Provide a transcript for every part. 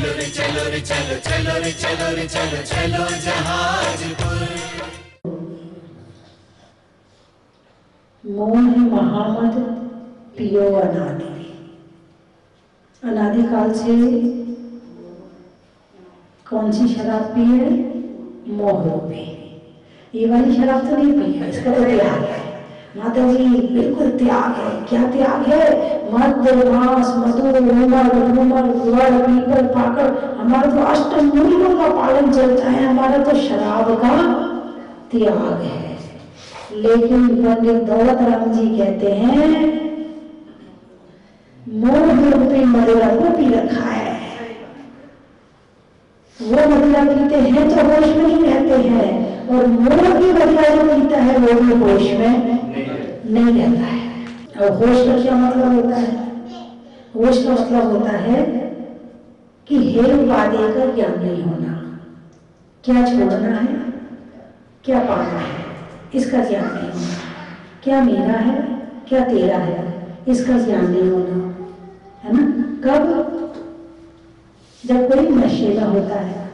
चलो रे चलो रे चलो चलो रे चलो रे चलो चलो जहाजपुर। मोह महामद पियो अनादि। अनादिकाल से कौन सी शराब पी है? मोह रूपी। ये वाली शराब तो नहीं पी है, इसका तो त्याग है। माता जी बिल्कुल त्याग है। क्या त्याग है? मद मांस मधु उमर घूमर गुड़ पीपल पाकड़, हमारा तो अष्टमूलियों का पालन चलता है, हमारा तो शराब का त्याग है। लेकिन पंडित दौलत राम जी कहते हैं मोह रूपी मदिरा को पी रखा है। वो मदिरा पीते हैं तो होश में ही रहते हैं, और मोह की मदिरा जो पीता है वो भी होश में नहीं रहता है। और होश का क्या मतलब होता है? होश का मतलब होता है कि हेय वादे का ज्ञान नहीं होना, क्या छोड़ना है क्या पाना है इसका ज्ञान नहीं होना, क्या मेरा है क्या तेरा है इसका ज्ञान नहीं होना, है ना। कब? जब कोई नशे में होता है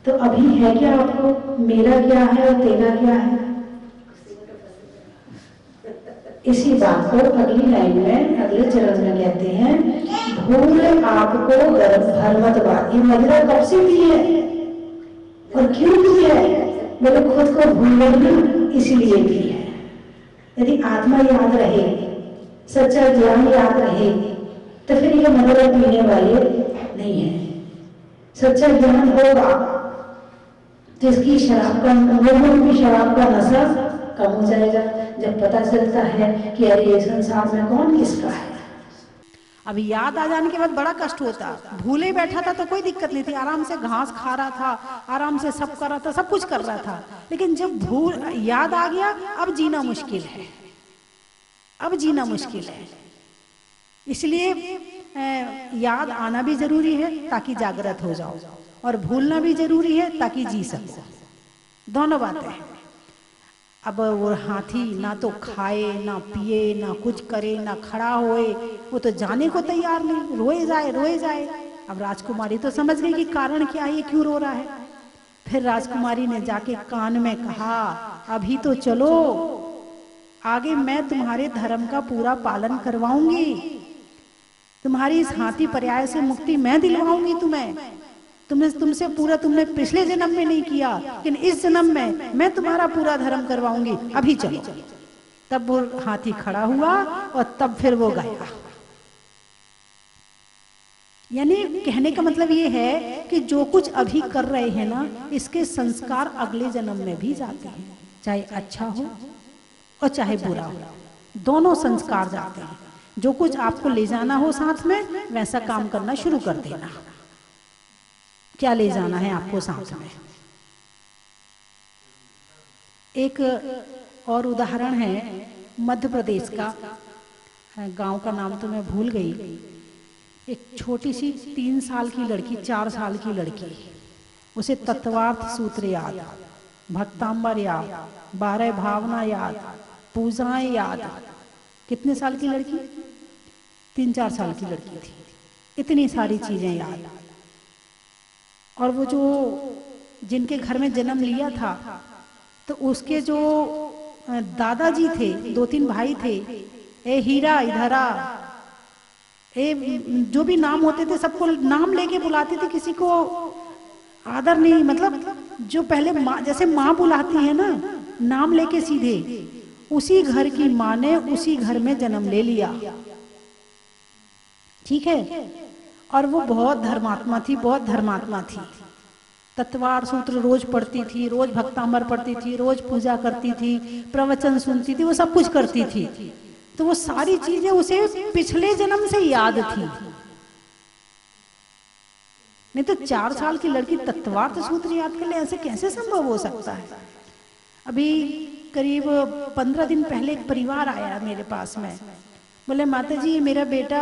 तो अभी है क्या आपको मेरा क्या है और तेरा क्या है? इसी बात को अगली लाइन में अगले चरण में कहते हैं भूल आपको गर्भ भरमत बात। ये मदिरा कब से पी है और क्यों पी है? बोले खुद को भूलना इसलिए भी है। यदि आत्मा याद रहे, सच्चा ज्ञान याद रहे, तो फिर ये मदिरा पीने वाले नहीं है। सच्चा ज्ञान होगा तो इसकी शराब का की शराब का नशा कम हो जाएगा। जब पता चलता है कि अरे ये संसार में कौन किसका है। अब याद आ जाने के बाद बड़ा कष्ट होता। भूले बैठा था तो कोई दिक्कत नहीं थी, आराम से घास खा रहा था, आराम से सब कर रहा था, सब कुछ कर रहा था। लेकिन जब भूल याद आ गया, अब जीना मुश्किल है, अब जीना मुश्किल है। इसलिए याद आना भी जरूरी है ताकि जागृत हो जाओ, और भूलना भी जरूरी है ताकि जी सको। दोनों बातें हैं। अब वो हाथी ना तो खाए ना पिए ना कुछ करे ना खड़ा होए, वो तो जाने को तैयार नहीं, रोए जाए रोए जाए। अब राजकुमारी तो समझ गई कि कारण क्या है, ये क्यों रो रहा है। फिर राजकुमारी ने जाके कान में कहा अभी तो चलो, आगे मैं तुम्हारे धर्म का पूरा पालन करवाऊंगी, तुम्हारी इस हाथी पर्याय से मुक्ति मैं दिलवाऊंगी तुम्हें। तुमसे पूरा तुमने पिछले जन्म में नहीं किया, लेकिन इस जन्म में मैं तुम्हारा पूरा धर्म करवाऊंगी, अभी चलो। तब वो हाथी खड़ा हुआ और तब फिर वो गया। यानी कहने का मतलब ये है कि जो कुछ अभी कर रहे हैं ना, इसके संस्कार अगले जन्म में भी जाते हैं, चाहे अच्छा हो और चाहे बुरा हो, दोनों संस्कार जाते हैं। जो कुछ आपको ले जाना हो साथ में, वैसा काम करना शुरू कर देना। क्या ले जाना है आपको साथ में? एक और उदाहरण है मध्य प्रदेश का, गांव का नाम तो मैं भूल गई। एक छोटी सी 3 साल की लड़की, 4 साल की लड़की, उसे तत्वार्थ सूत्र याद, भक्तांबर याद, 12 भावना याद, पूजाएं याद। कितने साल की लड़की? 3-4 साल की लड़की थी। इतनी सारी चीजें याद। और वो जो जिनके घर में जन्म लिया था, तो उसके जो दादाजी थे, 2-3 भाई थे, ए हीरा इधर आ, ए जो भी नाम होते थे सबको नाम लेके बुलाती थी, किसी को आदर नहीं। मतलब जो पहले माँ, जैसे माँ बुलाती है ना, नाम लेके सीधे, उसी घर की माँ ने उसी घर में जन्म ले लिया। ठीक है। और वो बहुत धर्मात्मा थी, बहुत धर्मात्मा थी। तत्वार सूत्र रोज पढ़ती थी, रोज भक्तांबर पढ़ती थी, रोज पूजा करती थी, प्रवचन सुनती थी, वो सब कुछ करती थी। तो वो सारी चीजें उसे पिछले जन्म से याद थी। नहीं तो 4 साल की लड़की तत्वार्थ सूत्र याद कर ले, ऐसे कैसे संभव हो सकता है? अभी करीब 15 दिन पहले एक परिवार आया मेरे पास में, बोले माता जी मेरा बेटा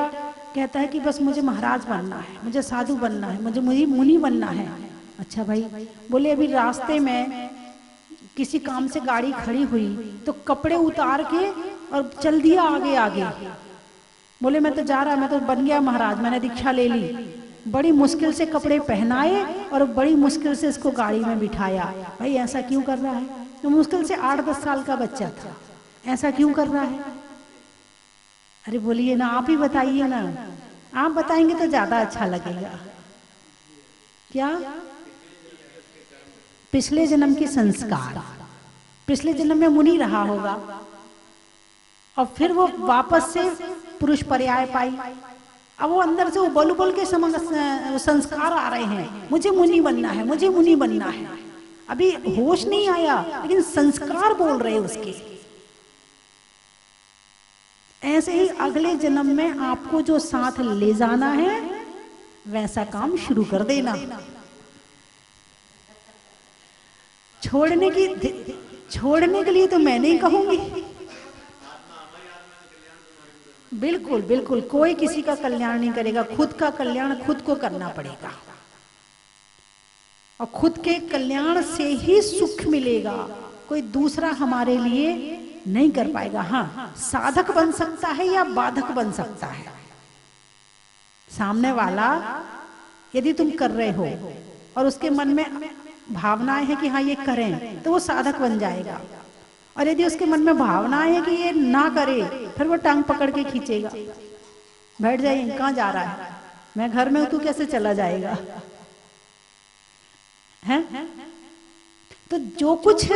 कहता है कि बस मुझे महाराज बनना है, मुझे साधु बनना है, मुझे मुनि बनना है। अच्छा भाई। बोले अभी रास्ते में किसी काम से गाड़ी खड़ी हुई तो कपड़े उतार के और चल दिया आगे आगे। बोले मैं तो जा रहा, मैं तो बन गया महाराज, मैंने दीक्षा ले ली। बड़ी मुश्किल से कपड़े पहनाए और बड़ी मुश्किल से इसको गाड़ी में बिठाया। भाई ऐसा क्यों कर रहा है? तो मुश्किल से 8-10 साल का बच्चा था, ऐसा क्यों कर रहा है? अरे बोलिए ना, आप ही बताइए ना, आप बताएंगे तो ज्यादा अच्छा लगेगा। क्या? पिछले जन्म के संस्कार, पिछले जन्म में मुनि रहा होगा और फिर वो वापस से पुरुष पर्याय पाई। अब वो अंदर से वो बल के संस्कार आ रहे हैं, मुझे मुनि बनना है, मुझे मुनि बनना है। अभी होश नहीं आया लेकिन संस्कार बोल रहे उसके। ऐसे ही अगले जन्म में आपको जो साथ ले जाना है वैसा काम शुरू कर देना। छोड़ने के लिए तो मैं नहीं कहूंगी। बिल्कुल बिल्कुल, कोई किसी का कल्याण नहीं करेगा, खुद का कल्याण खुद को करना पड़ेगा और खुद के कल्याण से ही सुख मिलेगा। कोई दूसरा हमारे लिए नहीं कर पाएगा। हाँ, साधक बन सकता है या बाधक बन सकता है। सामने वाला यदि तुम कर रहे हो और उसके मन में भावनाएं है कि हाँ ये करें, तो वो साधक बन जाएगा। और यदि उसके मन में भावनाएं है कि ये ना करे, फिर वो टांग पकड़ के खींचेगा, बैठ जाइए, कहाँ जा रहा है, मैं घर में हूं, तू कैसे चला जाएगा? है? तो जो कुछ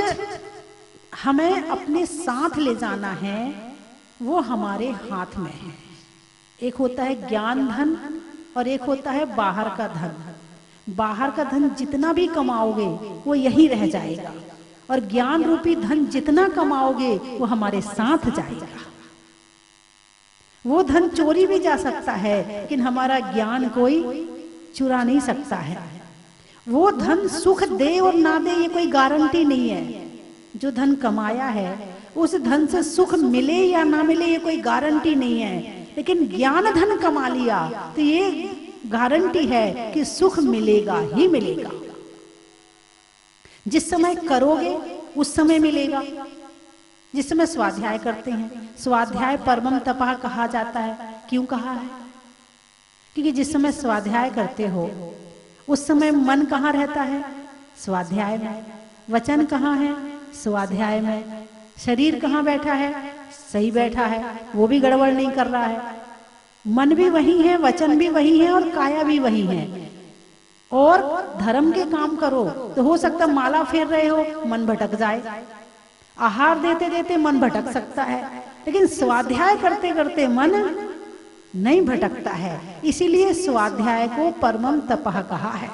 हमें अपने साथ ले जाना है वो हमारे हाथ में है। एक होता है ज्ञान धन और एक होता है बाहर का धन। बाहर का धन जितना भी कमाओगे वो यहीं रह जाएगा और ज्ञान रूपी धन जितना कमाओगे वो हमारे साथ जाएगा। वो धन चोरी भी जा सकता है लेकिन हमारा ज्ञान कोई चुरा नहीं सकता है। वो धन सुख दे और ना दे ये कोई गारंटी नहीं है। जो धन कमाया है उस धन से सुख मिले या ना मिले ये कोई गारंटी नहीं है, लेकिन ज्ञान धन कमा लिया तो ये गारंटी है कि सुख मिलेगा ही मिलेगा। जिस समय करोगे उस समय मिलेगा। जिस समय स्वाध्याय करते हैं, स्वाध्याय परमम तपः कहा जाता है। क्यों कहा है? क्योंकि जिस समय स्वाध्याय करते हो उस समय मन कहाँ रहता है? स्वाध्याय में। वचन कहाँ है? स्वाध्याय में। शरीर कहाँ बैठा है? सही बैठा है, वो भी गड़बड़ नहीं कर रहा है। मन भी वही है, वचन भी वही है और काया भी वही है। और धर्म के काम करो तो हो सकता माला फेर रहे हो मन भटक जाए, आहार देते देते मन भटक सकता है, लेकिन स्वाध्याय करते करते मन नहीं भटकता है। इसीलिए स्वाध्याय को परमम तपः कहा है।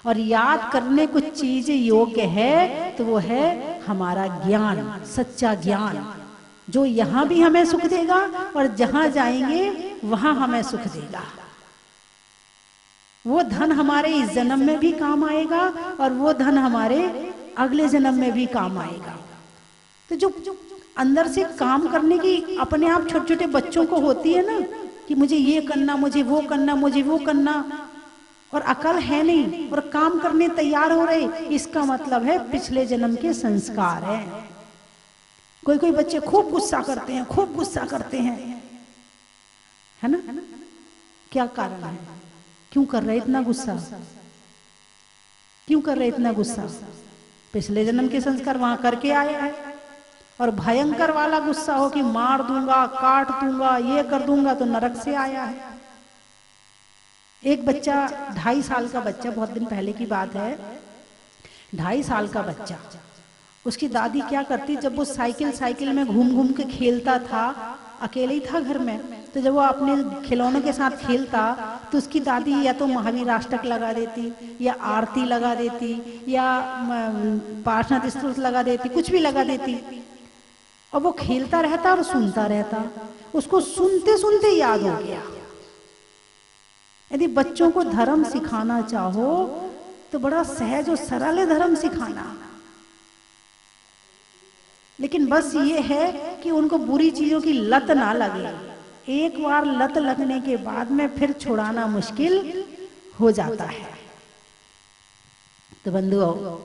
और याद करने कुछ चीज योग्य है तो वो है हमारा ज्ञान, सच्चा ज्ञान, जो यहां भी हमें सुख देगा और जहां जाएंगे वहां हमें सुख देगा। वो धन हमारे इस जन्म में भी काम आएगा और वो धन हमारे अगले जन्म में भी काम आएगा। तो जो अंदर से काम करने की अपने आप छोटे छोटे बच्चों को होती है ना कि मुझे ये करना, मुझे वो करना, मुझे वो करना, और अकल है नहीं और काम करने तैयार हो रहे, इसका मतलब है पिछले जन्म के संस्कार है। कोई कोई बच्चे खूब गुस्सा करते हैं, खूब गुस्सा करते हैं, है ना? क्या कारण है? क्यों कर रहे इतना गुस्सा? क्यों कर रहे इतना गुस्सा? पिछले जन्म के संस्कार वहां करके आया है। और भयंकर वाला गुस्सा हो कि मार दूंगा, काट दूंगा, ये कर दूंगा, तो नरक से आया है। एक बच्चा, 2.5 साल का बच्चा, बहुत दिन पहले की बात है, 2.5 साल का बच्चा, उसकी दादी क्या करती, जब वो साइकिल में घूम घूम के खेलता था, अकेले ही था घर में, तो जब वो अपने खिलौनों के साथ खेलता तो उसकी दादी या तो महावीराष्टक लगा देती या आरती लगा देती या पार्षद स्तोत्र लगा देती, कुछ भी लगा देती, और वो खेलता रहता और सुनता रहता। उसको सुनते सुनते याद हो गया। यदि बच्चों को धर्म सिखाना चाहो तो बड़ा सहज और सरल है धर्म सिखाना, लेकिन बस ये है कि उनको बुरी चीजों की लत ना लगे। एक बार लत लगने के बाद में फिर छुड़ाना मुश्किल हो जाता है। तो बंधुओं,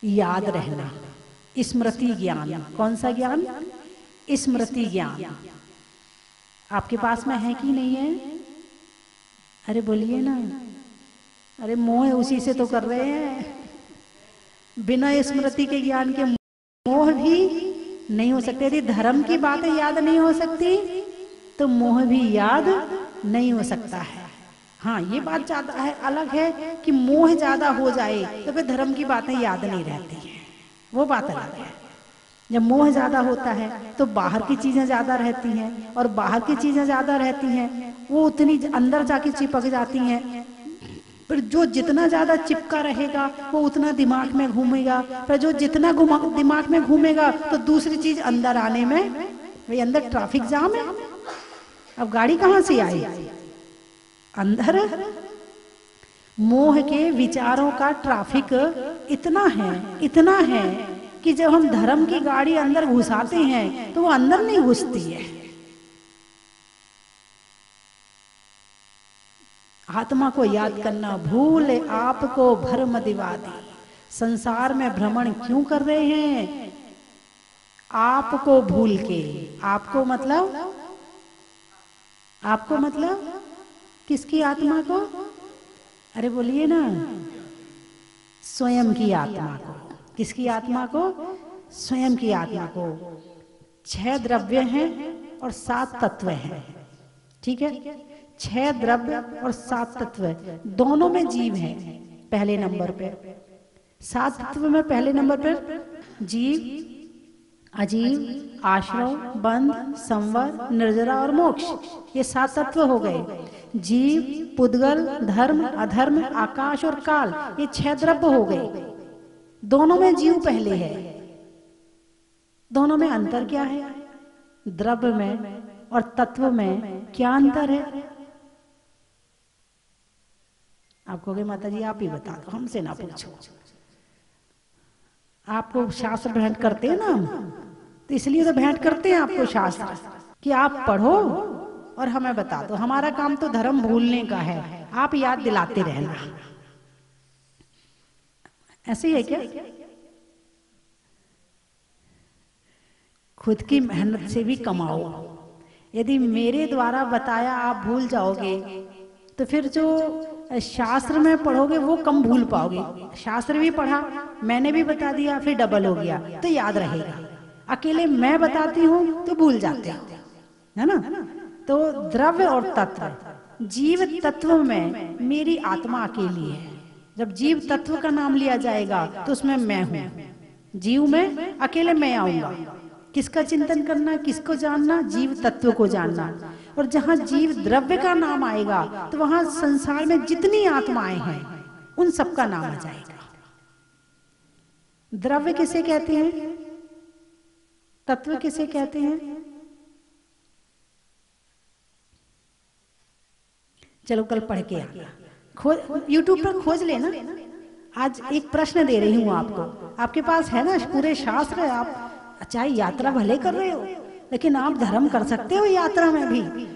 याद रहना, स्मृति ज्ञान। कौन सा ज्ञान? स्मृति ज्ञान। आपके पास में है कि नहीं है? अरे बोलिए ना, अरे मोह उसी से तो कर रहे हैं। बिना स्मृति के ज्ञान के मोह भी नहीं हो सकते। यदि धर्म की बातें याद नहीं हो सकती तो मोह भी याद नहीं हो सकता है। हाँ, ये बात ज्यादा है, अलग है कि मोह ज्यादा हो जाए तो फिर धर्म की बातें याद नहीं रहती हैं, वो बात अलग है। जब मोह ज्यादा होता है तो बाहर की चीजें ज्यादा रहती हैं, और बाहर की चीजें ज्यादा रहती हैं वो उतनी अंदर जाके चिपक जाती हैं। पर जो जितना ज्यादा चिपका रहेगा वो उतना दिमाग में घूमेगा, पर जो जितना दिमाग में घूमेगा तो दूसरी चीज अंदर आने में, भाई अंदर ट्रैफिक जाम है, अब गाड़ी कहाँ से आई? अंदर मोह के विचारों का ट्रैफिक इतना है कि जब हम धर्म की गाड़ी अंदर घुसाते हैं तो वो अंदर नहीं घुसती है। आत्मा को याद करना, भूल आपको भ्रम दिवादी। संसार में भ्रमण क्यों कर रहे हैं? आपको भूल के। आपको मतलब किसकी आत्मा को? अरे बोलिए ना, स्वयं की आत्मा को। किसकी आत्मा को? स्वयं की आत्मा को। 6 द्रव्य हैं और 7 तत्व हैं, ठीक है? 6 द्रव्य और 7 तत्व, दोनों में जीव है पहले नंबर पे। 7 तत्व में पहले नंबर पर जीव, अजीव, आश्रव, बंध, संवर, निर्जरा और मोक्ष, ये 7 तत्व हो गए। जीव, पुद्गल, धर्म, अधर्म, आकाश और काल, ये 6 द्रव्य हो गए। दोनों में जीव पहले है। दोनों में अंतर क्या है? द्रव्य में और तत्व में क्या अंतर है? आप कहोगे माता जी आप ही बता दो, हमसे ना पूछो। आपको शास्त्र भेंट करते हैं ना हम, तो इसलिए तो भेंट करते हैं आपको शास्त्र कि आप पढ़ो और हमें बता दो। हमारा काम तो धर्म भूलने का है, आप याद दिलाते रहना। ऐसे ही है क्या? खुद की मेहनत से भी कमाओ। यदि मेरे द्वारा बताया आप भूल जाओगे तो फिर जो शास्त्र में पढ़ोगे वो कम भूल पाओगे। शास्त्र भी पढ़ा, मैंने भी बता दिया, फिर डबल हो गया तो याद रहेगा। अकेले मैं बताती हूं तो भूल जाते हो, है ना? तो द्रव्य और तत्व, जीव तत्व में मेरी आत्मा अकेली है। जब जीव तत्व का नाम लिया जाएगा तो उसमें मैं हूं। जीव में अकेले मैं आऊंगा। किसका चिंतन करना, किसको जानना? जीव तत्व को जानना। और जहां जीव द्रव्य का नाम आएगा तो वहां संसार में जितनी आत्माएं हैं उन सबका नाम आ जाएगा। द्रव्य किसे कहते हैं? तत्व किसे कहते हैं? चलो कल पढ़ के आना, यूट्यूब पर खोज लेना। आज एक प्रश्न दे रही हूं आपको, आपके पास है ना पूरे शास्त्र। आप चाहे यात्रा भले कर रहे हो लेकिन आप धर्म कर सकते हो यात्रा में भी।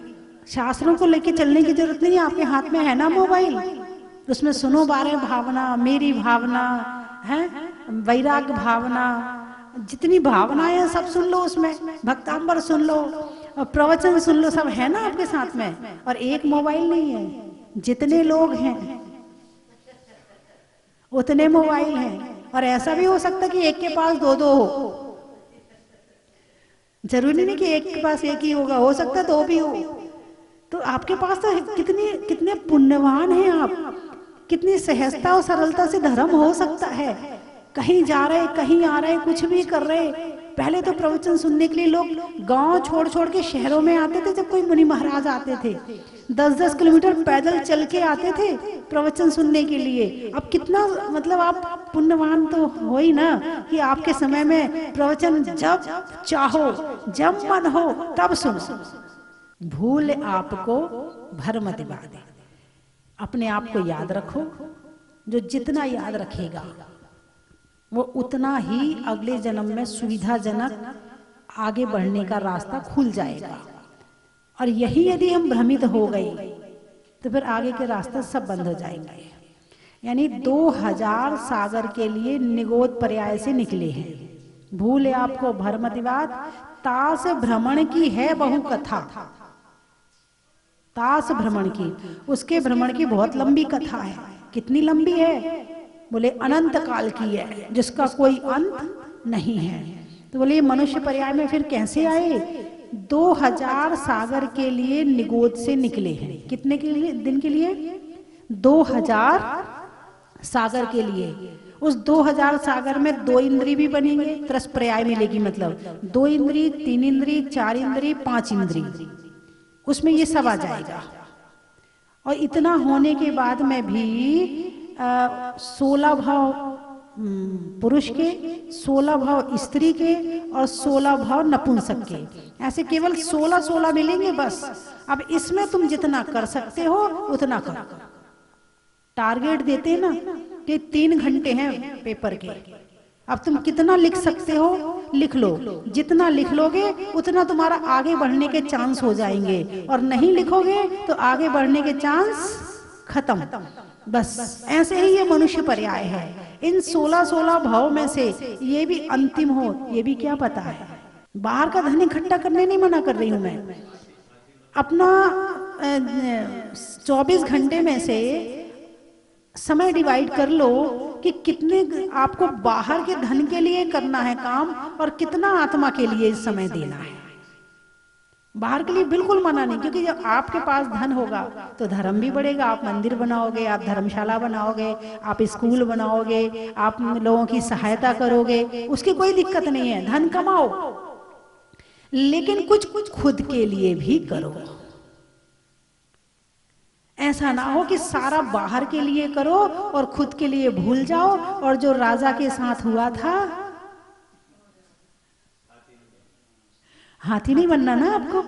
शास्त्रों को लेके चलने की जरूरत नहीं है, आपके हाथ में है ना मोबाइल, उसमें सुनो 12 भावना, मेरी भावना है, वैराग्य भावना, जितनी भावनाएं हैं सब सुन लो उसमें। भक्तांबर सुन लो, प्रवचन सुन लो, सब है ना आपके साथ में। और एक मोबाइल नहीं है, जितने लोग हैं उतने मोबाइल हैं। और ऐसा भी हो सकता है कि एक के पास 2-2 हो, जरूरी नहीं कि एक के पास एक ही होगा, हो सकता है 2 भी हो। तो आपके पास तो कितने पुण्यवान हैं आप, कितनी सहजता और सरलता से धर्म हो सकता है। कहीं जा रहे, कहीं आ रहे, कुछ भी कर रहे। पहले तो प्रवचन सुनने के लिए लोग गांव छोड़ छोड़ के शहरों में आते थे। जब कोई मुनि महाराज आते थे 10-10 किलोमीटर पैदल चल के आते थे प्रवचन सुनने के लिए। अब कितना मतलब आप पुण्यवान तो हो ही ना कि आपके समय में प्रवचन जब चाहो, जब मन हो तब सुनो। भूल आपको भ्रम दिवादी। अपने आप को याद रखो। जो जितना याद रखेगा वो उतना ही अगले जन्म में सुविधाजनक आगे बढ़ने का रास्ता खुल जाएगा। और यही यदि हम भ्रमित हो गए तो फिर आगे के रास्ते सब बंद हो जाएंगे। यानी 2000 सागर के लिए निगोद पर्याय से निकले हैं। भूल आपको भ्रमतिवाद, तास भ्रमण की है बहु कथा। तास भ्रमण की, उसके भ्रमण की बहुत लंबी कथा है। कितनी लंबी है? बोले अनंत काल की है, जिसका कोई अंत नहीं है। तो बोले मनुष्य पर्याय में फिर कैसे आए? 2000 सागर के लिए निगोद से निकले हैं। कितने के लिए? दिन के लिए 2000 सागर के लिए। उस 2000 सागर में 2 इंद्री भी बनेंगे, त्रस पर्याय मिलेगी, मतलब 2 इंद्री, 3 इंद्री, 4 इंद्री, 5 इंद्री, उसमें ये सब आ जाएगा। और इतना होने के बाद में भी 16 भाव पुरुष के, 16 भाव स्त्री के और 16 भाव नपुंसक के, ऐसे केवल 16 मिलेंगे बस। अब इसमें तुम जितना कर सकते हो उतना करो। टारगेट देते हैं ना कि 3 घंटे हैं पेपर के, अब तुम कितना लिख सकते हो लिख लो। जितना लिख लोगे उतना तुम्हारा आगे बढ़ने के चांस हो जाएंगे, और नहीं लिखोगे तो आगे बढ़ने के चांस खत्म। बस ऐसे ही ये मनुष्य पर्याय है। इन 16 भाव में से ये भी अंतिम हो, ये भी क्या पता है। बाहर का धन इकट्ठा करने नहीं मना कर रही हूं मैं, अपना 24 घंटे में से समय डिवाइड कर लो कि कितने आपको बाहर के धन के लिए करना है काम, और कितना आत्मा के लिए समय देना है। बाहर के लिए बिल्कुल मना नहीं, क्योंकि जब आपके पास धन होगा तो धर्म भी बढ़ेगा। आप मंदिर बनाओगे, आप धर्मशाला बनाओगे, आप स्कूल बनाओगे, आप लोगों की सहायता करोगे, उसकी कोई दिक्कत नहीं है। धन कमाओ, लेकिन कुछ खुद के लिए भी करो। ऐसा ना हो कि सारा बाहर के लिए करो और खुद के लिए भूल जाओ। और जो राजा के साथ हुआ था, हाथी नहीं बनना ना आपको।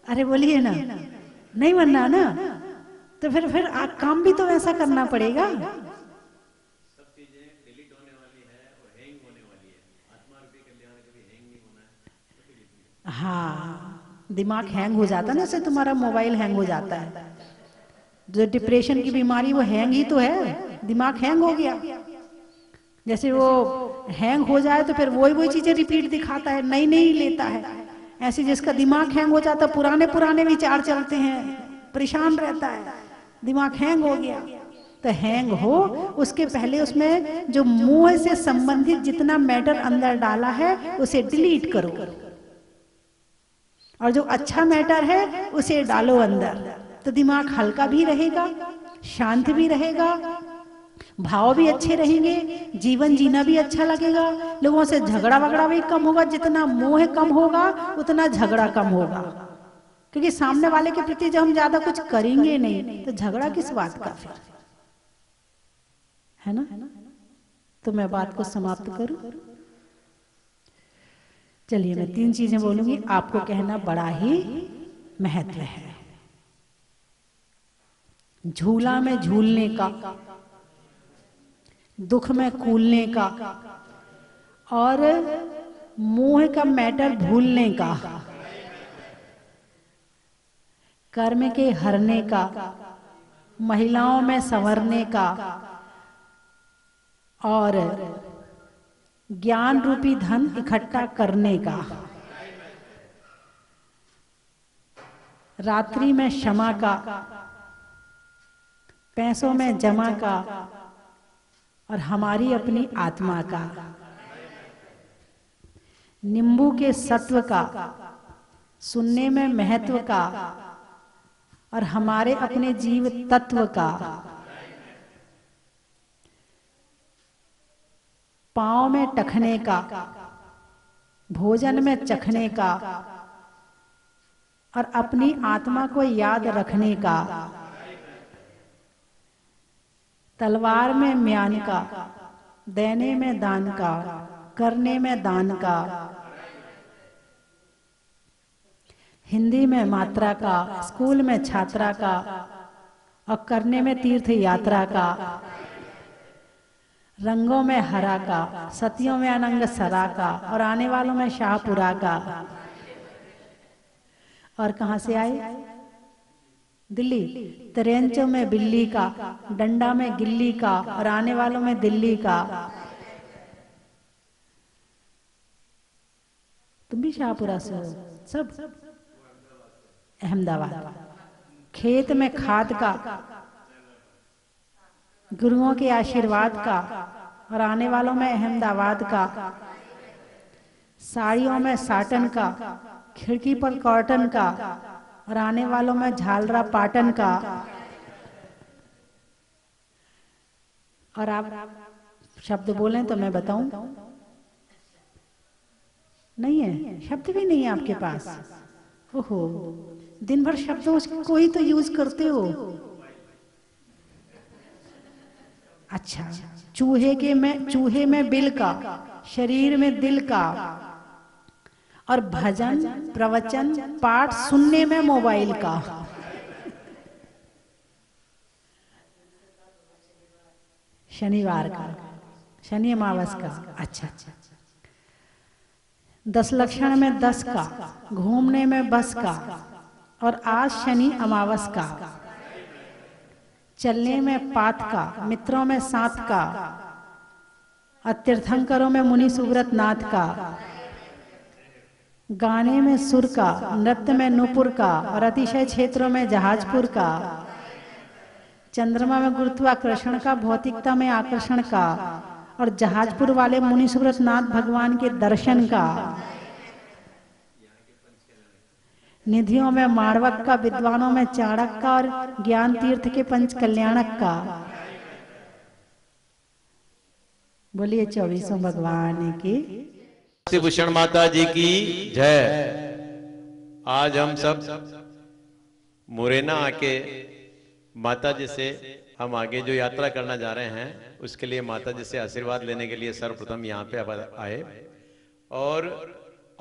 अरे बोलिए ना, नहीं बनना ना, तो फिर काम भी तो ऐसा करना पड़ेगा। हाँ, दिमाग हैंग हो जाता है ना, जैसे तुम्हारा मोबाइल हैंग हो जाता है। जो डिप्रेशन की बीमारी वो हैंग ही तो है, दिमाग हैंग हो गया। जैसे वो हैंग हो जाए तो फिर वही चीजें रिपीट दिखाता है, नई नई लेता है। ऐसे जिसका दिमाग हैंग हो जाता, पुराने विचार चलते हैं, परेशान रहता है, दिमाग हैंग हो गया। तो हैंग हो उसके पहले उसमें जो मोह से संबंधित जितना मैटर अंदर डाला है उसे डिलीट करो, और जो अच्छा मैटर है उसे डालो अंदर। तो दिमाग हल्का भी रहेगा, शांत भी रहेगा, भाव भी अच्छे रहेंगे, जीवन जीना भी अच्छा लगेगा, लोगों से झगड़ा वगड़ा भी कम होगा। जितना मोह कम होगा उतना झगड़ा कम होगा, क्योंकि सामने वाले के प्रति जब हम ज्यादा कुछ करेंगे नहीं तो झगड़ा किस बात का फिर, है ना। तो मैं बात को समाप्त करूं। चलिए मैं 3 चीजें बोलूंगी, आपको कहना बड़ा ही महत्व है। झूला में झूलने का, दुख में कूलने का, और मोह का मैटर भूलने का, कर्म के हरने का, महिलाओं में संवरने का, और ज्ञान रूपी धन इकट्ठा करने का, रात्रि में क्षमा का, पैसों में जमा का, और हमारी अपनी आत्मा का, नींबू के सत्व का, सुनने में महत्व का, और हमारे अपने जीव तत्व का, पांव में टखने का, भोजन में चखने का, और अपनी आत्मा को याद रखने का, तलवार में म्यान का, देने में दान का, करने में दान का, हिंदी में मात्रा का, स्कूल में छात्रा का, और करने में तीर्थ यात्रा का, रंगों में हरा का, सतियों में अनंग सरा का, और आने वालों में शाहपुरा का। और कहां से आए? दिल्ली। त्रेंचों में बिल्ली का, डंडा में गिल्ली का, और आने वालों में दिल्ली का। तुम भी शाहपुरा से हो सब? अहमदाबाद। खेत में खाद का, गुरुओं के आशीर्वाद का, और आने वालों में अहमदाबाद का, साड़ियों में साटन का, खिड़की पर कॉटन का, और आने वालों में झालरा पाटन का। और आप शब्द बोलें तो मैं बताऊं? नहीं है, शब्द भी नहीं है आपके पास। ओहो, दिन भर शब्दों को ही तो यूज करते हो। अच्छा, चूहे में बिल का, शरीर में दिल का, और भजन प्रवचन पाठ सुनने में मोबाइल का। शनिवार का, शनि अमावस का। अच्छा, 10 लक्षण में 10 का, घूमने में बस का, और आज शनि अमावस का। चलने में पात का, मित्रों में साथ का, और तीर्थंकरों में मुनि सुव्रत नाथ का। गाने में सुर का, नृत्य में नूपुर का, और अतिशय क्षेत्रों में जहाजपुर का। चंद्रमा में गुरुत्वाकर्षण का, भौतिकता में आकर्षण का, और जहाजपुर वाले मुनि सुव्रत नाथ भगवान के दर्शन का। निधियों में माणवक का, विद्वानों में चाणक का, और ज्ञान तीर्थ के पंच कल्याणक का। बोलिए 24 भगवान की। भूषण माता जी की जय। आज हम सब मुरैना आके माता जी से हम आगे जो यात्रा करना जा रहे हैं उसके लिए माता जी से आशीर्वाद लेने के लिए सर्वप्रथम यहाँ पे आए। और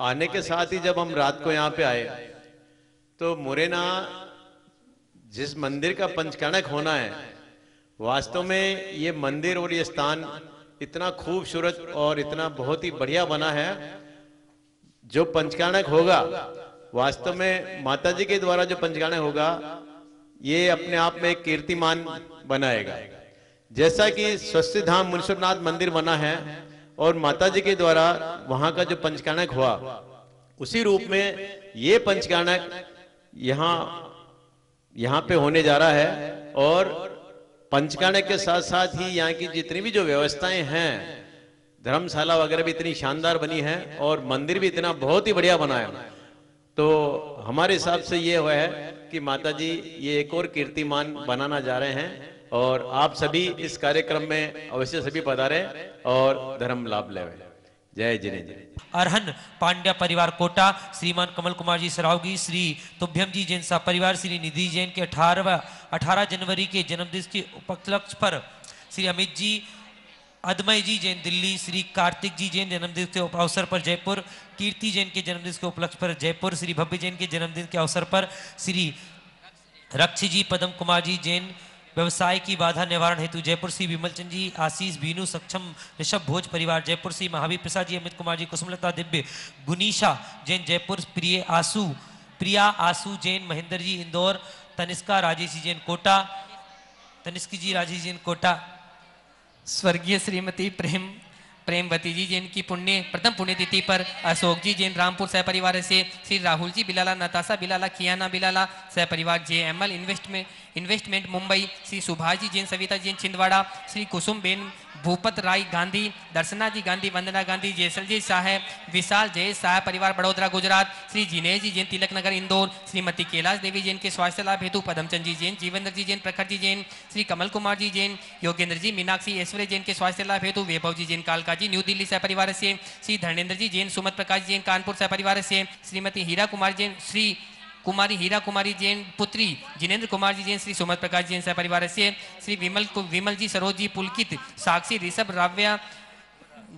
आने के साथ ही जब हम रात को यहाँ पे आए तो मुरैना जिस मंदिर का पंचकर्णक होना है, वास्तव में ये मंदिर और ये स्थान इतना खूबसूरत और इतना बहुत ही बढ़िया बना है। जो पंचकर्णक होगा, वास्तव में माता जी के द्वारा जो पंचकर्णक होगा, ये अपने आप में एक कीर्तिमान बनाएगा। जैसा कि स्वस्ति धाम मुनीश्वरनाथ मंदिर बना है और माता जी के द्वारा वहां का जो पंचकर्णक हुआ, उसी रूप में ये पंचकर्णक यहाँ पे होने जा रहा है। और पंचकर्णक के साथ साथ ही यहाँ की जितनी भी जो व्यवस्थाएं हैं, धर्मशाला वगैरह भी इतनी शानदार बनी है और मंदिर भी इतना बहुत ही बढ़िया बना है। तो हमारे हिसाब से ये हुआ है कि माता जी ये एक और कीर्तिमान बनाना जा रहे हैं। और आप सभी इस कार्यक्रम में अवश्य सभी पधारें और धर्म लाभ लें। जय जिनेन्द्र। अरहन पांड्या परिवार कोटा, श्रीमान कमल कुमार जी सरावगी, श्री तुभ्यम जी जैन साहब परिवार, श्री निधि जैन के 18 जनवरी के जन्मदिन के उपलक्ष्य पर श्री अमित जी, अदमय जी जैन दिल्ली, श्री कार्तिक जी जैन जन्मदिन के अवसर पर जयपुर, कीर्ति जैन के जन्मदिन के उपलक्ष्य पर जयपुर, श्री भव्य जैन के जन्मदिन के अवसर पर श्री रक्ष जी, पदम कुमार जी जैन व्यवसाय की बाधा निवारण हेतु जयपुर, श्री विमल चंद जी, आशीष बीनू सक्षम ऋषभ भोज परिवार जयपुर, श्री महावीर प्रसाद जी, अमित कुमार जी, कुसुमलता दिव्य, गुनीशा जैन जयपुर, प्रिया आसू जैन महेंद्र जी इंदौर, तनिष्का राजेश जी जैन कोटा, तनिष्क जी राजेश जैन कोटा। स्वर्गीय श्रीमती प्रेमवती जी जैन की प्रथम पुण्यतिथि पर अशोक जी जैन रामपुर सह परिवार से, श्री राहुल जी बिलाला, नताशा बिलाला, कियाना बिलाला सह परिवार JML इन्वेस्टमेंट मुंबई, श्री सुभाष जी जैन, सविता जैन छिंदवाड़ा, श्री कुसुम बेन भूपत राय गांधी, दर्शना जी गांधी, वंदना गांधी, जयसल जी शाह, विशाल जय शाह परिवार बड़ोदरा गुजरात, श्री जिनेश जी जैन तिलक नगर इंदौर, श्रीमती कैलाश देवी जैन के स्वास्थ्य लाभ हेतु पदमचंद जी जैन, जीवेंद्र जी जैन, प्रखर जी जैन, श्री कमल कुमार जी जैन, योगेंद्र जी, मीनाक्षी ऐश्वर्य जैन के स्वास्थ्य लाभ हेतु वैभव जी जैन कालका जी न्यू दिल्ली सह परिवार से, श्री धर्मेंद्र जी जैन, सुमत प्रकाश जैन कानपुर सह परिवार से, श्रीमती हीरा कुमार जैन, श्री कुमारी हीरा कुमारी जैन पुत्री जिनेन्द्र कुमार जी जैन, श्री सुमत प्रकाश जैन सह परिवार से, श्री विमल जी, सरोज जी, पुलकित, साक्षी, ऋषभ, राव्या,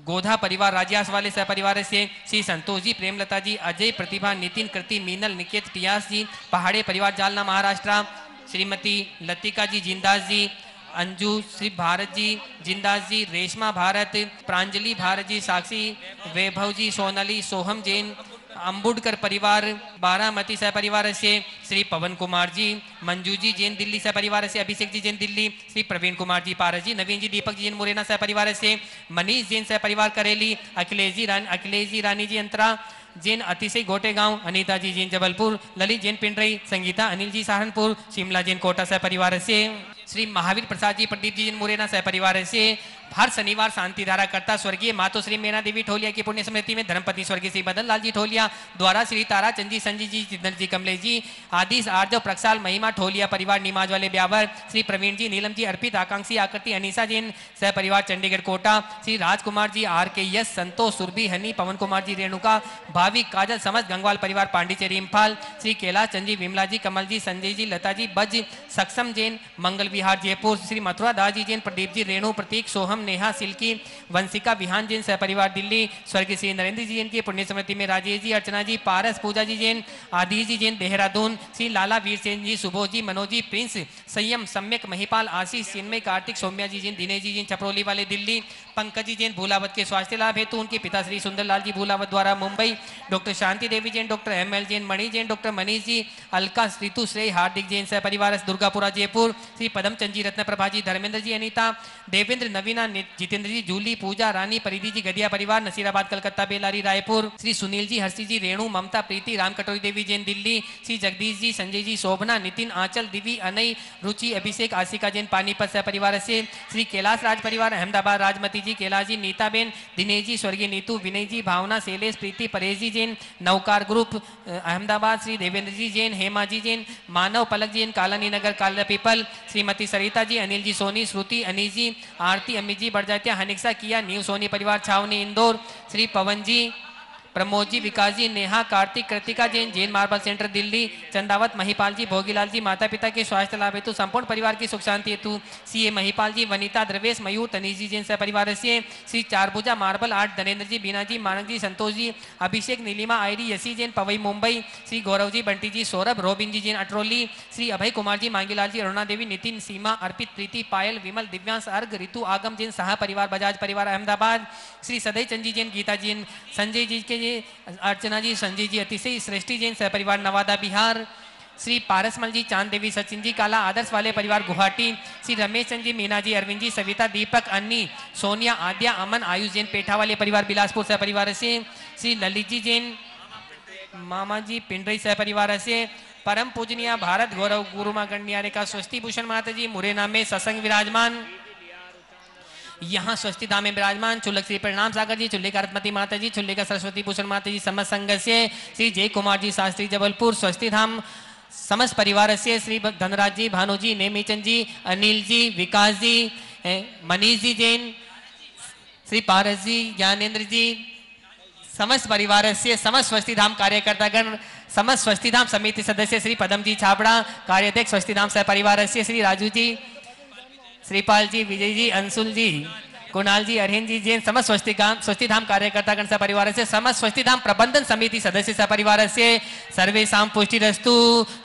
गोधा परिवार राजियास वाले सह परिवार से, श्री संतोष जी, प्रेमलता जी, अजय, प्रतिभा, नितिन, कृति, मीनल, निकेत, टियास जी, पहाड़े परिवार जालना महाराष्ट्र, श्रीमती लतिका जी जिंदास जी, अंजू, श्री भारत जी जिंदास जी, रेशमा भारत, प्रांजलि भारत जी, साक्षी, वैभव जी, सोनाली, सोहम जैन, अंबुडकर परिवार बारामती सह परिवार से, श्री पवन कुमार जी, मंजू जी जैन दिल्ली सह परिवार से, अभिषेक जी जैन दिल्ली, श्री प्रवीण कुमार जी पारस जी, नवीन जी, दीपक जी जैन मुरैना सह परिवार से, मनीष जैन सह परिवार करेली, अखिलेश जी रानी जी अंतरा, जैन अतिशय गोटे गांव, अनीता जी जैन जबलपुर, ललित जैन पिंडरई, संगीता अनिल जी सहारनपुर, शिमला जैन कोटा सह परिवार से, श्री महावीर प्रसाद जी प्रदीप जी जैन मुरैना सह परिवार से। हर शनिवार शांति धारा करता स्वर्गीय मातोश्री मेना देवी ठोलिया की पुण्य स्मृति में धर्मपति स्वर्गीय श्री बदन लाल जी ठोलिया द्वारा श्री तारा चंद जी, संजय जी, जितेंद्र जी, कमलेश जी, आदिश आर्जव प्रक्षाल महिमा ठोलिया परिवार निमाज वाले ब्यावर, श्री प्रवीण जी, नीलम जी, अर्पित, आकांक्षी, आकृति, अनीसा जैन सह परिवार चंडीगढ़ कोटा, श्री राजकुमार जी, आर के यस, संतोष, सुरभि, हनी, पवन कुमार जी रेणुका, भाविक, काजल, समझ, गंगवाल परिवार पांडिचेरी इम्फाल, श्री कैलाश चंद जी, विमला जी, कमल जी, संजय जी, लता जी, बज, सक्षम जैन मंगल विहार जयपुर, श्री मथुरा दास जी जैन, प्रदीप जी, रेणु, प्रतीक, सोहम, नेहा, सिल्की, वंशिका विहान जैन सह परिवार दिल्ली, स्वर्गीय श्री नरेंद्र जी जैन की पुण्य स्मृति में राजेश जी, अर्चना जी, पारस, पूजा जी जैन, आदिश जी जैन देहरादून, श्री लाला वीर सेन जी, सुबोध जी, मनोज जी, प्रिंस, संयम, सम्यक, महिपाल, आशीष, चिन्मय, कार्तिक, सौम्या जी जैन, दिनेश जी जैन चपरोली वाले दिल्ली, पंकज जी जैन भूलावत के स्वास्थ्य लाभ हेतु उनके पिता श्री सुंदरलाल जी भूलावत द्वारा Mumbai, doctor Shanti Devi Jain, doctor M L. Jain, मणि जैन, डॉक्टर मनीष जी, अलका, ऋतु, श्रेय, हार्दिक जैन सह परिवार दुर्गापुरा जयपुर, श्री पदमचंद जी, रत्न प्रभा जी, धर्मेंद्र जी, अनीता, देवेंद्र, नवीना, जितेंद्र जी, जूली, पूजा, रानी, परिधि जी, गदिया परिवार नसीराबाद कलकत्ता बेलारी रायपुर, श्री सुनील जी, हर्षी जी, रेणु, ममता, प्रीति, राम कटोरी देवी जैन दिल्ली, श्री जगदीश जी, संजय जी, शोभना, नितिन, आंचल, दिवी, अनई, रुचि, अभिषेक, आशिका जैन पानीपत सह परिवार से, श्री कैलाश राज परिवार अहमदाबाद, राजमती जी, कैलाश जी, नीता बेन, दिनेश जी, स्वर्गीय नीतू, विनय जी, भावना, शैलेश, प्रीति, परेश जी जैन, नौकार ग्रुप अहमदाबाद, श्री देवेंद्र जी जैन, हेमा जी जैन, मानव, पलक जैन, कालानी नगर काला पीपल, श्रीमती सरिता जी, अनिल जी, सोनी, श्रुति, अनीस जी, आरती, अमित जी, बड़जात्या, हनिक्सा, किया, न्यू सोनी परिवार छावनी इंदौर, श्री पवन जी, प्रमोद जी, विकास जी, नेहा, कार्तिक, कृतिका जैन, जैन मार्बल सेंटर दिल्ली, चंदावत, महिपाल जी, भोगीलाल जी, माता पिता के स्वास्थ्य लाभ हेतु संपूर्ण परिवार की सुख शांति हेतु सीए महिपाल जी, वनीता, द्रवेश, मयूर, तनीश जी जैन सह परिवार से, श्री चारभुजा मार्बल आर्ट, धनेन्द्र जी, बीना जी, मानक जी, संतोष जी, अभिषेक, नीलिमा, आयरी, यसी जैन पवई मुंबई, श्री गौरव जी, बंटी जी, सौरभ, रोबिन जी जैन अटरोली, श्री अभय कुमार जी, मांगीलाल जी, अरुणा देवी, नितिन, सीमा, अर्पित, प्रीति, पायल, विमल, दिव्यांश, अर्घ, ऋतु, आगम जैन सहा परिवार बजाज परिवार अहमदाबाद, श्री सदय चंद जी जैन, गीता जैन, संजय जी के अर्चना जी, संजय जी, अतिशय, श्रेष्ठी जैन सह परिवार नवादा बिहार, श्री पारसमल जी, चांद देवी, सचिन जी, काला आदर्श वाले परिवार गुवाहाटी, श्री रमेश चंद जी, मीना जी, अरविंद जी, सविता, दीपक, अन्नी, सोनिया, आद्या, अमन, आयुष जैन पेठा वाले परिवार बिलासपुर सह परिवार से, श्री ललित जी जैन, मामा जी, पिंडरई सह परिवार से, परम पूजनीय भारत गौरव गुरुमा गण्य का स्वस्ति भूषण माता जी मुरैना में सत्संग विराजमान, यहाँ स्वस्ति धाम में विराजमान चुल्लक श्री परिणाम सागर जी, चुल्ले का रत्मती माता जी, चुल्ले का सरस्वती भूषण माता जी, समस्त संघ से श्री जय कुमार जी शास्त्री जबलपुर, स्वस्ति धाम समस्त परिवार से श्री धनराज जी, भानु जी, नेमीचंद जी, अनिल जी, विकास जी, मनीष जी जैन, श्री पारस जी, ज्ञानेन्द्र जी, समस्त परिवार से समस्त स्वस्ति धाम कार्यकर्तागण, समस्त स्वस्ति धाम समिति सदस्य श्री पदम जी छाबड़ा, कार्याध्यक्ष स्वस्ति धाम सह परिवार से श्री राजू जी, श्रीपाल जी, विजय जी, अंशुल जी, कुणाल जी, अरहिन जी जैन, समस्त स्वस्ति धाम कार्यकर्तागण सह परिवार से, समस्त स्वस्ति धाम प्रबंधन समिति सदस्य सह परिवार से, सर्वेषां पुष्टिरस्तु,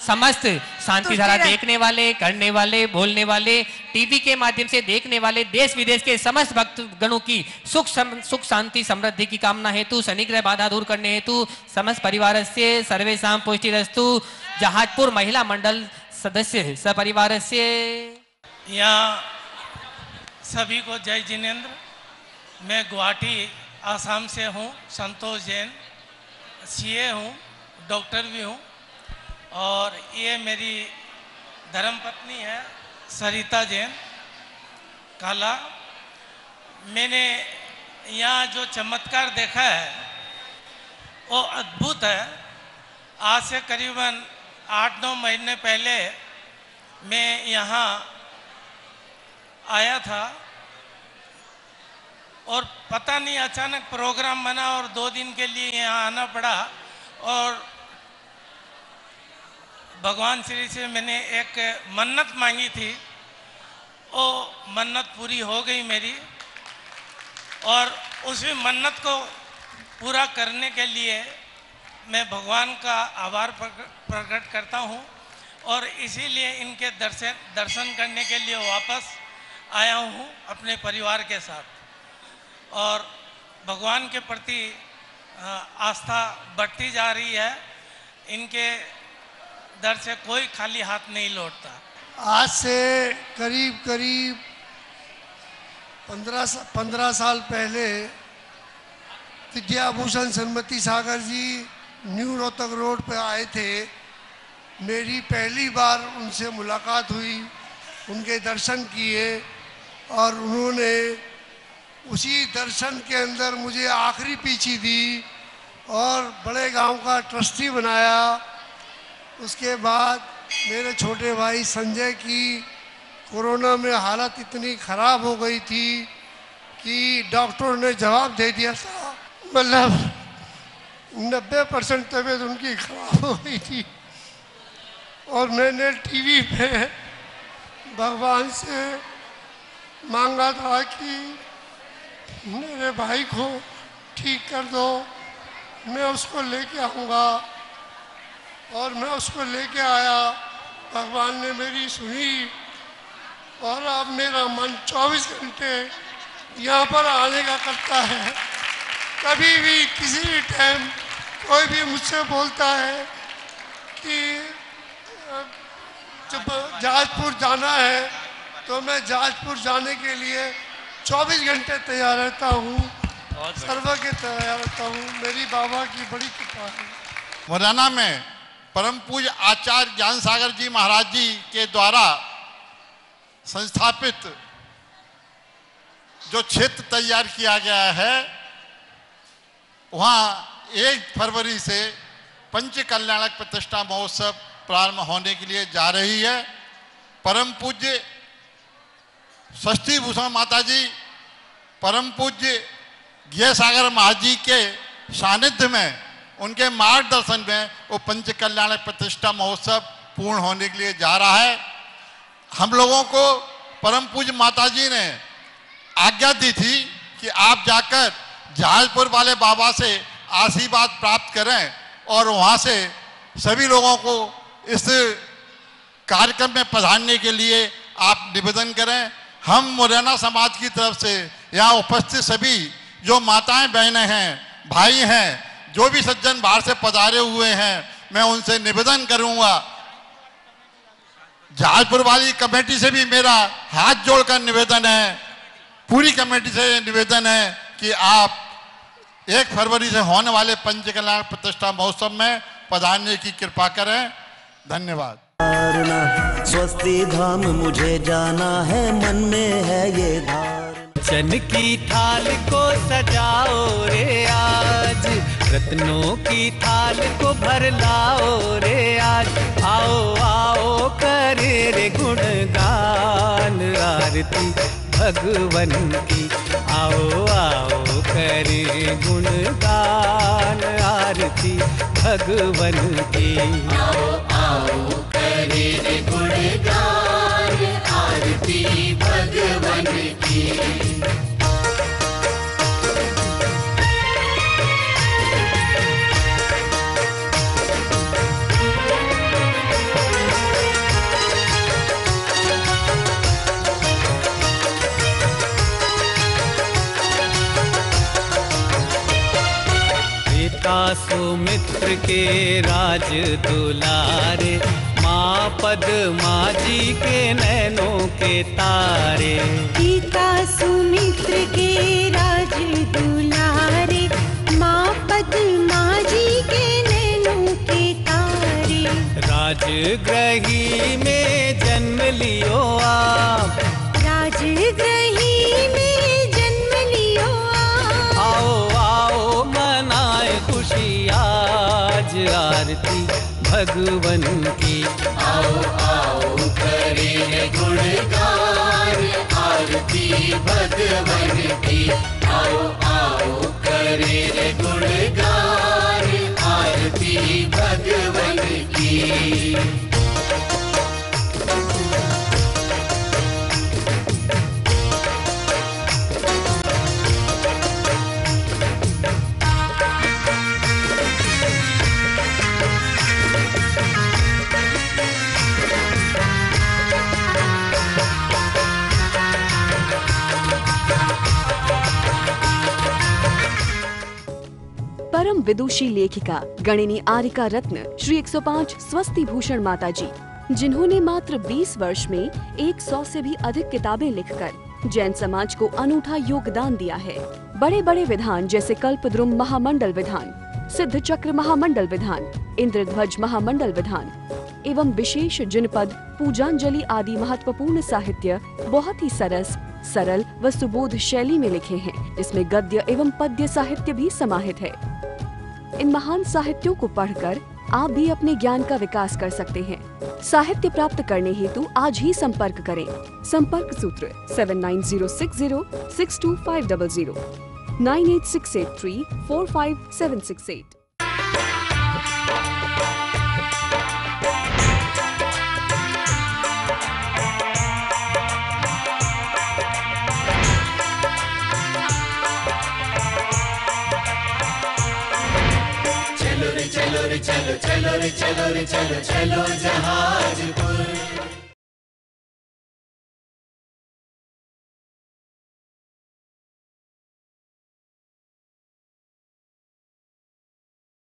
समस्त शांति धारा देखने वाले, करने वाले, बोलने वाले, टीवी के माध्यम से देखने वाले, देश विदेश के समस्त भक्त गणों की सुख शांति समृद्धि की कामना हेतु, शनिग्रह बाधा दूर करने हेतु समस्त परिवार से सर्वेषां पुष्टिरस्तु, जहाजपुर महिला मंडल सदस्य सह परिवार से। यहाँ सभी को जय जिनेन्द्र। मैं गुवाहाटी आसाम से हूँ, संतोष जैन, सीए हूँ, डॉक्टर भी हूँ, और ये मेरी धर्मपत्नी है सरिता जैन काला। मैंने यहाँ जो चमत्कार देखा है वो अद्भुत है। आज से करीबन 8-9 महीने पहले मैं यहाँ आया था और पता नहीं अचानक प्रोग्राम बना और 2 दिन के लिए यहाँ आना पड़ा, और भगवान श्री से मैंने एक मन्नत मांगी थी, वो मन्नत पूरी हो गई मेरी, और उसी मन्नत को पूरा करने के लिए मैं भगवान का आभार प्रकट करता हूँ, और इसीलिए इनके दर्शन करने के लिए वापस आया हूँ अपने परिवार के साथ, और भगवान के प्रति आस्था बढ़ती जा रही है। इनके दर से कोई खाली हाथ नहीं लौटता। आज से करीब 15 साल पहले विद्याभूषण सन्मति सागर जी न्यू रोहतक रोड पे आए थे। मेरी पहली बार उनसे मुलाकात हुई, उनके दर्शन किए और उन्होंने उसी दर्शन के अंदर मुझे आखिरी पीछी दी और बड़े गांव का ट्रस्टी बनाया। उसके बाद मेरे छोटे भाई संजय की कोरोना में हालत इतनी ख़राब हो गई थी कि डॉक्टर ने जवाब दे दिया था, मतलब 90% तबीयत उनकी खराब हो गई थी। और मैंने टीवी पे भगवान से मांगा था कि मेरे भाई को ठीक कर दो, मैं उसको लेके आऊँगा। और मैं उसको लेके आया, भगवान ने मेरी सुनी और अब मेरा मन 24 घंटे यहाँ पर आने का करता है। कभी भी किसी भी टाइम कोई भी मुझसे बोलता है कि जब जहाजपुर जाना है तो मैं जहाजपुर जाने के लिए 24 घंटे तैयार रहता हूँ, सर्व के तैयार रहता हूँ। मेरी बाबा की बड़ी कृपा है। मुरैना में परम पूज्य आचार्य ज्ञान सागर जी महाराज जी के द्वारा संस्थापित जो क्षेत्र तैयार किया गया है, वहाँ 1 फरवरी से पंच कल्याणक प्रतिष्ठा महोत्सव प्रारंभ होने के लिए जा रही है। परम पूज्य षष्ठी भूषण माता जी, परम पूज्य ज्ञान सागर महाराज जी के सानिध्य में, उनके मार्गदर्शन में वो पंच कल्याणक प्रतिष्ठा महोत्सव पूर्ण होने के लिए जा रहा है। हम लोगों को परम पूज्य माता जी ने आज्ञा दी थी कि आप जाकर जहाजपुर वाले बाबा से आशीर्वाद प्राप्त करें और वहाँ से सभी लोगों को इस कार्यक्रम में पधारने के लिए आप निवेदन करें। हम मुरैना समाज की तरफ से यहाँ उपस्थित सभी जो माताएं बहनें हैं, भाई हैं, जो भी सज्जन बाहर से पधारे हुए हैं, मैं उनसे निवेदन करूंगा, जहाजपुर वाली कमेटी से भी मेरा हाथ जोड़कर निवेदन है, पूरी कमेटी से निवेदन है कि आप 1 फरवरी से होने वाले पंच कल्याण प्रतिष्ठा महोत्सव में पधारने की कृपा करें। धन्यवाद। स्वस्ति धाम मुझे जाना है, मन में है ये धार। चन की थाल को सजाओ रे आज, रत्नों की थाल को भर लाओ रे आज। आओ आओ करे रे गुणगान आरती भगवन की। आओ आओ करे गुणगान आरती भगवन की। आओ आओ करे रे गुणगान आरती भगवन की। सुमित्र के राज दुलारे, माँ पद्मा जी के नैनों के तारे। पिता सुमित्र के राज दुलारे, माँ पद्मा जी के नैनों के तारे। राजगृही में जन्म लियो आप, राजगृही में जन्म लियो आप। आओ आओ मनाए खुशी आज आरती भगवन की। आओ आओ करे गुणगान आरती भगवन की। आओ आओ करे गुणगान आरती भगवन की। परम विदुषी लेखिका गणिनी आरिका रत्न श्री 105 स्वस्ति भूषण माता जी, जिन्होंने मात्र 20 वर्ष में 100 से भी अधिक किताबें लिखकर जैन समाज को अनूठा योगदान दिया है, बड़े बड़े विधान जैसे कल्पद्रुम महामंडल विधान, सिद्ध चक्र महामंडल विधान, इंद्रध्वज महामंडल विधान एवं विशेष जिनपद, पूजांजलि आदि महत्वपूर्ण साहित्य बहुत ही सरल व सुबोध शैली में लिखे हैं, जिसमें गद्य एवं पद्य साहित्य भी समाहित है। इन महान साहित्यों को पढ़कर आप भी अपने ज्ञान का विकास कर सकते हैं। साहित्य प्राप्त करने हेतु आज ही संपर्क करें। संपर्क सूत्र 7906062500 9868345768। चलो रे चलो रे चलो चलो रे चलो रे चलो चलो जहाज पर।